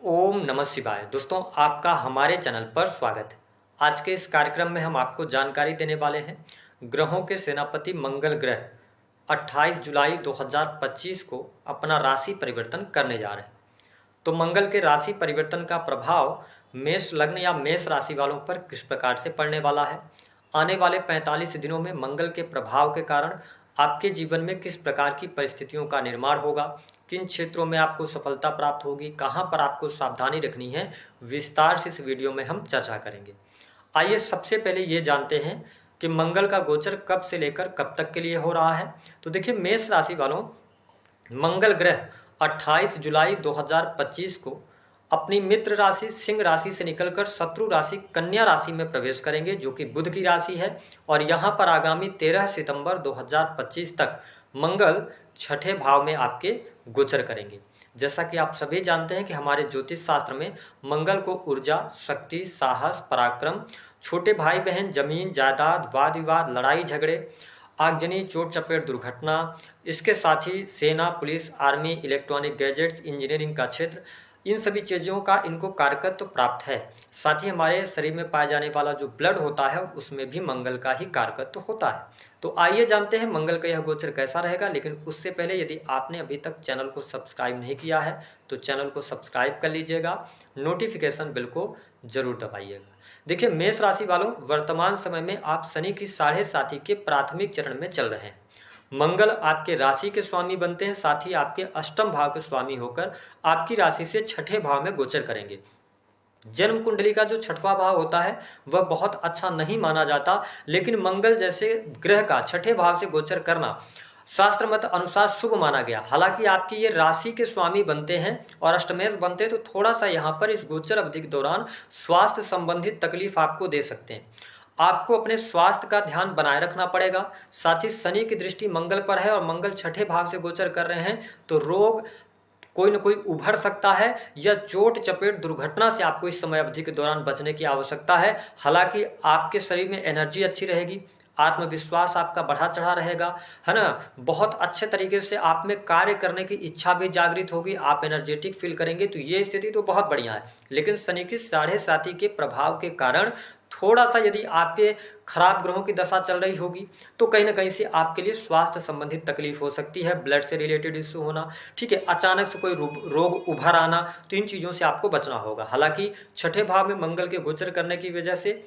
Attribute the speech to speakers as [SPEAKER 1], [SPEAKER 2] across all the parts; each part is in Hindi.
[SPEAKER 1] ओम नमः शिवाय। दोस्तों, आपका हमारे चैनल पर स्वागत है। आज के इस कार्यक्रम में हम आपको जानकारी देने वाले हैं ग्रहों के सेनापति मंगल ग्रह 28 जुलाई 2025 को अपना राशि परिवर्तन करने जा रहे हैं। तो मंगल के राशि परिवर्तन का प्रभाव मेष लग्न या मेष राशि वालों पर किस प्रकार से पड़ने वाला है, आने वाले 45 दिनों में मंगल के प्रभाव के कारण आपके जीवन में किस प्रकार की परिस्थितियों का निर्माण होगा, किन क्षेत्रों में आपको सफलता प्राप्त होगी, कहां पर आपको सावधानी रखनी है, विस्तार से इस वीडियो में हम चर्चा करेंगे। आइए सबसे पहले ये जानते हैं कि मंगल का गोचर कब से लेकर कब तक के लिए हो रहा है। तो देखिए, मेष राशि वालों, मंगल ग्रह 28 जुलाई 2025 को अपनी मित्र राशि सिंह राशि से निकलकर शत्रु राशि कन्या राशि में प्रवेश करेंगे, जो कि बुध की राशि है। और यहां पर आगामी 13 सितंबर 2025 तक मंगल छठे भाव में आपके गोचर करेंगे। जैसा कि आप सभी जानते हैं कि हमारे ज्योतिष शास्त्र में मंगल को ऊर्जा, शक्ति, साहस, पराक्रम, छोटे भाई बहन, जमीन जायदाद, वाद विवाद, लड़ाई झगड़े, आगजनी, चोट चपेट, दुर्घटना, इसके साथ ही सेना, police, army, electronic gadgets, engineering का क्षेत्र, इन सभी चीज़ों का इनको कारकत्व प्राप्त है। साथ ही हमारे शरीर में पाया जाने वाला जो ब्लड होता है उसमें भी मंगल का ही कारकत्व होता है। तो आइए जानते हैं मंगल का यह गोचर कैसा रहेगा। लेकिन उससे पहले यदि आपने अभी तक चैनल को सब्सक्राइब नहीं किया है तो चैनल को सब्सक्राइब कर लीजिएगा, नोटिफिकेशन बेल को जरूर दबाइएगा। देखिए, मेष राशि वालों, वर्तमान समय में आप शनि की 7.5 के प्राथमिक चरण में चल रहे हैं। मंगल आपके राशि के स्वामी बनते हैं, साथ ही आपके अष्टम भाव के स्वामी होकर आपकी राशि से छठे भाव में गोचर करेंगे। जन्म कुंडली का जो छठवां भाव होता है वह बहुत अच्छा नहीं माना जाता, लेकिन मंगल जैसे ग्रह का छठे भाव से गोचर करना शास्त्र मत अनुसार शुभ माना गया। हालांकि आपकी ये राशि के स्वामी बनते हैं और अष्टमेश बनते हैं, तो थोड़ा सा यहाँ पर इस गोचर अवधि के दौरान स्वास्थ्य संबंधित तकलीफ आपको दे सकते हैं। आपको अपने स्वास्थ्य का ध्यान बनाए रखना पड़ेगा। साथ ही शनि की दृष्टि मंगल पर है और मंगल छठे भाव से गोचर कर रहे हैं, तो रोग कोई न कोई उभर सकता है या चोट चपेट दुर्घटना से आपको इस समय अवधि के दौरान बचने की आवश्यकता है। हालांकि आपके शरीर में एनर्जी अच्छी रहेगी, आत्मविश्वास आपका बढ़ा चढ़ा रहेगा, है ना। बहुत अच्छे तरीके से आप में कार्य करने की इच्छा भी जागृत होगी, आप एनर्जेटिक फील करेंगे। तो ये स्थिति तो बहुत बढ़िया है। लेकिन शनि की 7.5 के प्रभाव के कारण थोड़ा सा यदि आपके खराब ग्रहों की दशा चल रही होगी तो कहीं ना कहीं से आपके लिए स्वास्थ्य संबंधित तकलीफ हो सकती है, ब्लड से रिलेटेड इश्यू होना, ठीक है, अचानक से कोई रोग उभर आना, तो इन चीज़ों से आपको बचना होगा। हालांकि छठे भाव में मंगल के गोचर करने की वजह से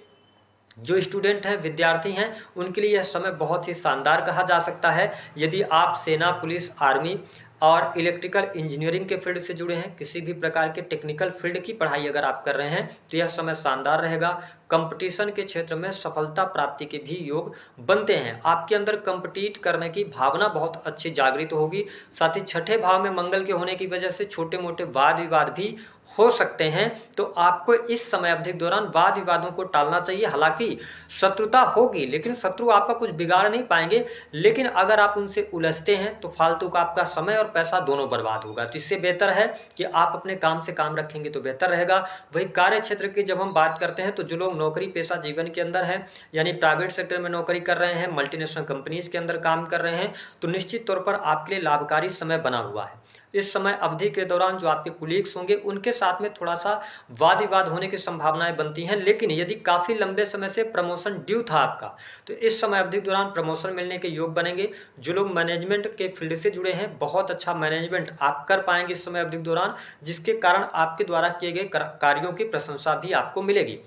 [SPEAKER 1] जो स्टूडेंट हैं, विद्यार्थी हैं, उनके लिए यह समय बहुत ही शानदार कहा जा सकता है। यदि आप सेना, पुलिस, आर्मी और इलेक्ट्रिकल इंजीनियरिंग के फील्ड से जुड़े हैं, किसी भी प्रकार के टेक्निकल फील्ड की पढ़ाई अगर आप कर रहे हैं तो यह समय शानदार रहेगा। कंपटीशन के क्षेत्र में सफलता प्राप्ति के भी योग बनते हैं। आपके अंदर कंपटीट करने की भावना बहुत अच्छी जागृत होगी। साथ ही छठे भाव में मंगल के होने की वजह से छोटे मोटे वाद विवाद भी हो सकते हैं, तो आपको इस समय अवधि के दौरान वाद विवादों को टालना चाहिए। हालांकि शत्रुता होगी, लेकिन शत्रु आपका कुछ बिगाड़ नहीं पाएंगे, लेकिन अगर आप उनसे उलझते हैं तो फालतू का आपका समय और पैसा दोनों बर्बाद होगा। तो इससे बेहतर है कि आप अपने काम से काम रखेंगे तो बेहतर रहेगा। वही कार्य क्षेत्र की जब हम बात करते हैं तो जो लोग नौकरी पेशा जीवन के अंदर है, यानी प्राइवेट सेक्टर में नौकरी कर रहे हैं, मल्टीनेशनल कंपनीज के अंदर काम कर रहे हैं, तो निश्चित तौर पर आपके लिए लाभकारी समय बना हुआ है। इस समय अवधि के दौरान जो आपके कुलीग्स होंगे उनके साथ में थोड़ा सा वाद विवाद होने की संभावनाएं बनती हैं। लेकिन यदि काफी लंबे समय से प्रमोशन ड्यू था आपका, तो इस समय अवधि के दौरान प्रमोशन मिलने के योग बनेंगे। जो लोग मैनेजमेंट के फील्ड से जुड़े हैं, बहुत अच्छा मैनेजमेंट आप कर पाएंगे इस समय अवधि के दौरान, जिसके कारण आपके द्वारा किए गए कार्यों की प्रशंसा भी आपको मिलेगी।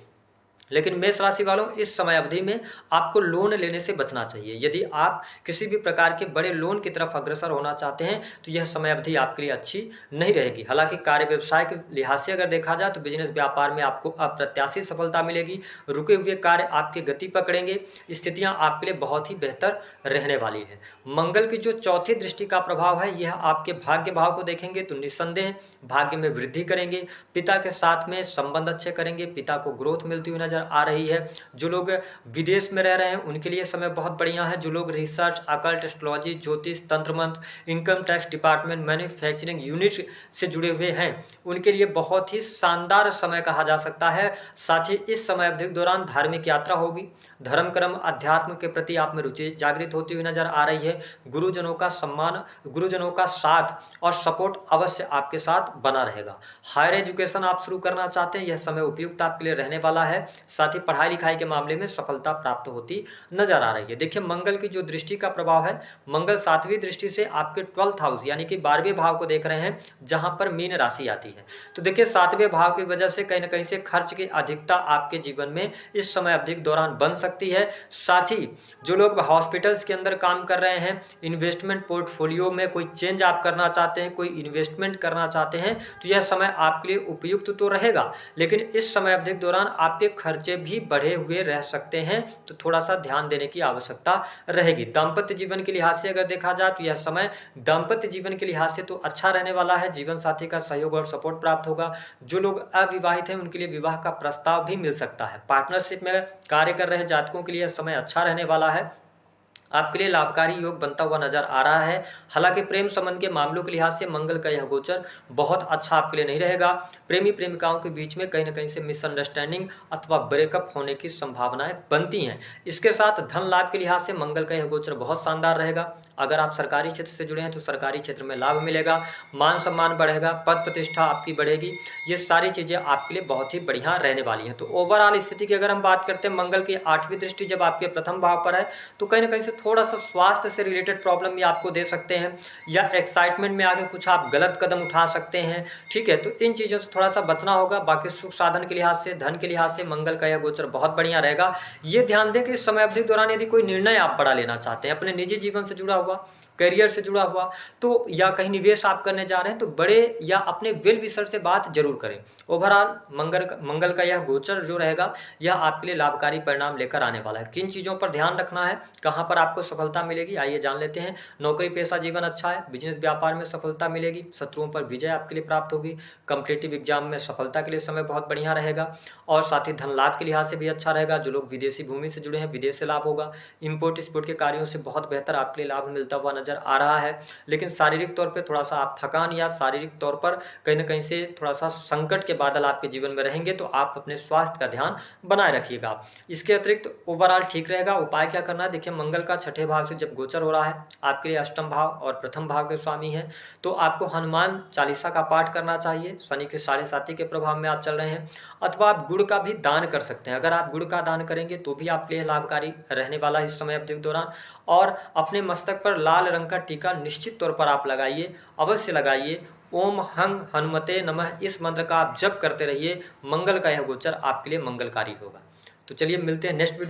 [SPEAKER 1] लेकिन मेष राशि वालों, इस समय अवधि में आपको लोन लेने से बचना चाहिए। यदि आप किसी भी प्रकार के बड़े लोन की तरफ अग्रसर होना चाहते हैं तो यह समय अवधि आपके लिए अच्छी नहीं रहेगी। हालांकि कार्य व्यवसाय के लिहाज से अगर देखा जाए तो बिजनेस व्यापार में आपको अप्रत्याशित सफलता मिलेगी। रुके हुए कार्य आपकी गति पकड़ेंगे, स्थितियां आपके लिए बहुत ही बेहतर रहने वाली है। मंगल की जो चौथी दृष्टि का प्रभाव है, यह आपके भाग्य भाव को देखेंगे तो निस्संदेह भाग्य में वृद्धि करेंगे। पिता के साथ में संबंध अच्छे करेंगे, पिता को ग्रोथ मिलती हुई नजर नजर आ रही है। जो लोग विदेश में रह रहे हैं उनके लिए समय बहुत बढ़िया है। जो लोग रिसर्च, अकल्ट, एस्ट्रोलॉजी, ज्योतिष, तंत्र मंत्र, income tax department, manufacturing unit से जुड़े हुए हैं उनके लिए बहुत ही शानदार समय कहा जा सकता है। साथ ही इस समय अवधि के दौरान धार्मिक यात्रा होगी। धर्म कर्म अध्यात्म के प्रति आप में रुचि जागृत होती हुई नजर आ रही है। गुरुजनों का सम्मान, गुरुजनों का साथ और सपोर्ट अवश्य आपके साथ बना रहेगा। हायर एजुकेशन आप शुरू करना चाहते हैं, यह समय उपयुक्त आपके लिए रहने वाला है। साथ ही पढ़ाई लिखाई के मामले में सफलता प्राप्त होती नजर आ रही है। देखिए मंगल की जो दृष्टि का प्रभाव है, मंगल 7वीं दृष्टि से आपके 12th हाउस यानी कि 12वें भाव को देख रहे हैं, जहां पर मीन राशि आती है। तो देखिए 7वें भाव की वजह से कहीं ना कहीं से खर्च की अधिकता आपके जीवन में इस समय अवधि के दौरान बन सकती है। साथ ही जो लोग हॉस्पिटल्स के अंदर काम कर रहे हैं, इन्वेस्टमेंट पोर्टफोलियो में कोई चेंज आप करना चाहते हैं, कोई इन्वेस्टमेंट करना चाहते हैं, तो यह समय आपके लिए उपयुक्त तो रहेगा, लेकिन इस समय अवधि के दौरान आपके खर्चे भी बढ़े हुए रह सकते हैं, तो थोड़ा सा ध्यान देने की आवश्यकता रहेगी। दाम्पत्य जीवन के लिहाज से अगर देखा जाए तो यह समय दाम्पत्य जीवन के लिहाज से तो अच्छा रहने वाला है। जीवन साथी का सहयोग और सपोर्ट प्राप्त होगा। जो लोग अविवाहित हैं उनके लिए विवाह का प्रस्ताव भी मिल सकता है। पार्टनरशिप में कार्य कर रहे जातकों के लिए समय अच्छा रहने वाला है। आपके लिए लाभकारी योग बनता हुआ नजर आ रहा है। हालांकि प्रेम संबंध के मामलों के लिहाज से मंगल का यह गोचर बहुत अच्छा आपके लिए नहीं रहेगा। प्रेमी प्रेमिकाओं के बीच में कहीं ना कहीं से मिसअंडरस्टैंडिंग अथवा ब्रेकअप होने की संभावनाएं बनती हैं। इसके साथ धन लाभ के लिहाज से मंगल का यह गोचर बहुत शानदार रहेगा। अगर आप सरकारी क्षेत्र से जुड़े हैं तो सरकारी क्षेत्र में लाभ मिलेगा, मान सम्मान बढ़ेगा, पद प्रतिष्ठा आपकी बढ़ेगी। ये सारी चीजें आपके लिए बहुत ही बढ़िया रहने वाली हैं। तो ओवरऑल स्थिति की अगर हम बात करते हैं, मंगल की 8वीं दृष्टि जब आपके प्रथम भाव पर है तो कहीं ना कहीं से थोड़ा सा स्वास्थ्य से रिलेटेड प्रॉब्लम भी आपको दे सकते हैं, या एक्साइटमेंट में आगे कुछ आप गलत कदम उठा सकते हैं। ठीक है, तो इन चीजों से थोड़ा सा बचना होगा। बाकी सुख साधन के लिहाज से, धन के लिहाज से मंगल का यह गोचर बहुत बढ़िया रहेगा। ये ध्यान दें कि इस समय अवधि के दौरान यदि कोई निर्णय आप बड़ा लेना चाहते हैं, अपने निजी जीवन से जुड़ा हुआ, करियर से जुड़ा हुआ, तो या कहीं निवेश आप करने जा रहे हैं, तो बड़े या अपने वेल विशर से बात जरूर करें। ओवरऑल मंगल का यह गोचर जो रहेगा यह आपके लिए लाभकारी परिणाम लेकर आने वाला है। किन चीजों पर ध्यान रखना है, कहां पर आपको सफलता मिलेगी, आइए जान लेते हैं। नौकरी पेशा जीवन अच्छा है, बिजनेस व्यापार में सफलता मिलेगी, शत्रुओं पर विजय आपके लिए प्राप्त होगी, कॉम्पिटिटिव एग्जाम में सफलता के लिए समय बहुत बढ़िया रहेगा, और साथ ही धन लाभ के लिहाज से भी अच्छा रहेगा। जो लोग विदेशी भूमि से जुड़े हैं विदेश से लाभ होगा। इंपोर्ट एक्सपोर्ट के कार्यों से बहुत बेहतर आपके लिए लाभ मिलता हुआ नजर आ रहा है। लेकिन शारीरिक तौर पे थोड़ा सा आप थकान या शारीरिक तौर पर कहीं ना कहीं से थोड़ा सा संकट के बादल आपके जीवन में रहेंगे, तो आप अपने स्वास्थ्य का ध्यान बनाए रखिएगा। इसके अतिरिक्त ओवरऑल ठीक रहेगा। उपाय क्या करना है, देखिए मंगल का 6ठे भाव से जब गोचर हो रहा है, आपके लिए अष्टम भाव और प्रथम भाव के स्वामी है, तो आपको हनुमान चालीसा का पाठ करना चाहिए। शनि के 7.5 के प्रभाव में आप चल रहे हैं, अथवा आप गुड़ का भी दान कर सकते हैं। अगर आप गुड़ का दान करेंगे तो भी आपके लिए लाभकारी रहने वाला है इस समय अवधि के दौरान। और अपने मस्तक पर लाल रंग का टीका निश्चित तौर पर आप लगाइए, अवश्य लगाइए। ओम हंग हनुमते नमः इस मंत्र का आप जप करते रहिए। मंगल का यह गोचर आपके लिए मंगलकारी होगा। तो चलिए मिलते हैं नेक्स्ट वीडियो।